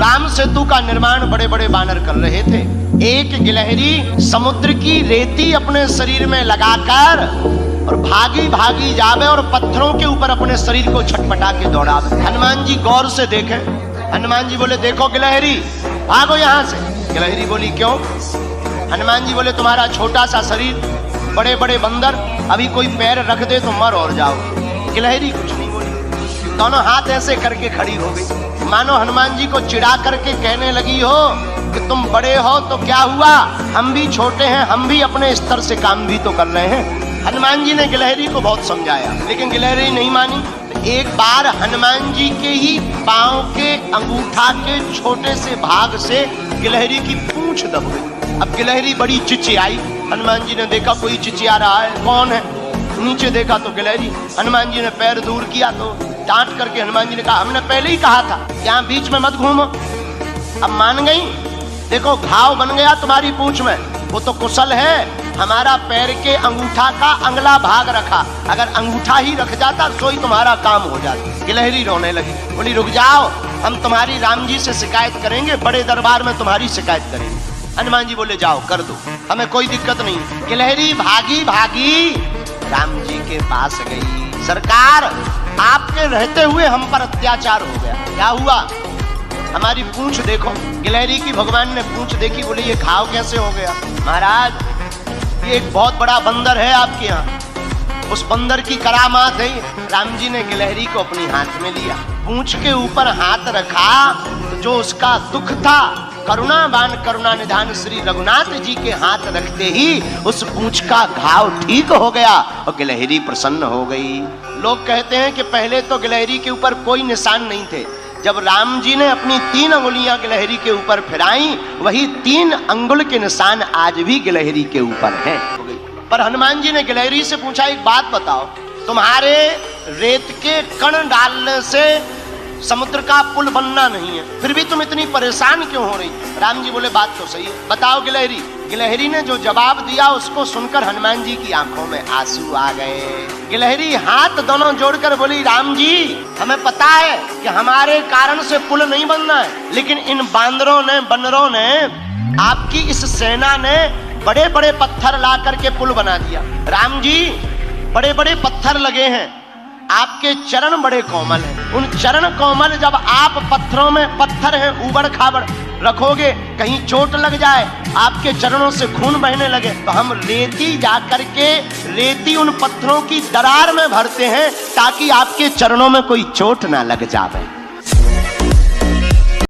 राम सेतु का निर्माण बड़े बड़े बानर कर रहे थे। एक गिलहरी समुद्र की रेती अपने शरीर में लगाकर और भागी भागी जावे और पत्थरों के ऊपर अपने शरीर को छटपटा के दौड़ावे। हनुमान जी गौर से देखें। हनुमान जी बोले, देखो गिलहरी, भागो यहाँ से। गिलहरी बोली, क्यों? हनुमान जी बोले, तुम्हारा छोटा सा शरीर, बड़े बड़े बंदर, अभी कोई पैर रख दे तो मर और जाओ। गिलहरी कुछ नहीं बोली, दोनों हाथ ऐसे करके खड़ी हो गई, मानो हनुमान जी को चिढ़ा करके कहने लगी हो कि तुम बड़े हो तो क्या हुआ, हम भी छोटे हैं, हम भी अपने स्तर से काम भी तो कर रहे हैं। हनुमान जी ने गिलहरी को बहुत समझाया, लेकिन गिलहरी नहीं मानी। एक बार हनुमान जी के ही पांव के अंगूठा के छोटे से भाग से गिलहरी की पूंछ दब गई। अब गिलहरी बड़ी चिचियाई। हनुमान जी ने देखा कोई चिचिया रहा है, कौन है? नीचे देखा तो गिलहरी। हनुमान जी ने पैर दूर किया तो डांट करके हनुमान जी ने कहा, हमने पहले ही कहा था यहाँ बीच में मत घूमो। अब मान गई। देखो घाव बन गया तुम्हारी पूंछ में, वो तो कुशल है, हमारा पैर के अंगूठा का अगला भाग रखा, अगर अंगूठा ही रख जाता तो ही तुम्हारा काम हो जाता। गिलहरी रोने लगी, बोली रुक जाओ, हम तुम्हारी राम जी से शिकायत करेंगे, बड़े दरबार में तुम्हारी शिकायत करेंगे। हनुमान जी बोले, जाओ कर दो, हमें कोई दिक्कत नहीं। गिलहरी भागी भागी राम जी के पास गई। सरकार, आपके रहते हुए हम पर अत्याचार हो गया। क्या हुआ? हमारी पूंछ देखो। गिलहरी की भगवान ने पूंछ देखी, बोले ये घाव कैसे हो गया? महाराज, ये एक बहुत बड़ा बंदर है आपके यहाँ, उस बंदर की करामात है। राम जी ने गिलहरी को अपनी हाथ में लिया, पूंछ के ऊपर हाथ रखा तो जो उसका दुख था, करुणावान करुणा निधान श्री रघुनाथ जी के हाथ रखते ही उस पूंछ का घाव ठीक हो गया और गिलहरी प्रसन्न हो गई। लोग कहते हैं कि पहले तो गिलहरी के ऊपर कोई निशान नहीं थे, जब राम जी ने अपनी 3 अंगुलियां गिलहरी के ऊपर फिराई, वही 3 अंगुल के निशान आज भी गिलहरी के ऊपर हैं। पर हनुमान जी ने गिलहरी से पूछा, एक बात बताओ, तुम्हारे रेत के कण डालने से समुद्र का पुल बनना नहीं है, फिर भी तुम इतनी परेशान क्यों हो रही? राम जी बोले, बात तो सही है, बताओ गिलहरी। गिलहरी ने जो जवाब दिया उसको सुनकर हनुमान जी की आंखों में आंसू आ गए। गिलहरी हाथ दोनों जोड़कर बोली, राम जी, हमें पता है कि हमारे कारण से पुल नहीं बनना है, लेकिन इन बांदरों ने, बंदरों ने, आपकी इस सेना ने बड़े बड़े पत्थर ला करके पुल बना दिया। राम जी, बड़े बड़े पत्थर लगे हैं, आपके चरण बड़े कोमल हैं, उन चरण कोमल जब आप पत्थरों में, पत्थर हैं ऊबड़ खाबड़, रखोगे, कहीं चोट लग जाए, आपके चरणों से खून बहने लगे, तो हम रेती जा करके रेती उन पत्थरों की दरार में भरते हैं ताकि आपके चरणों में कोई चोट ना लग जाए।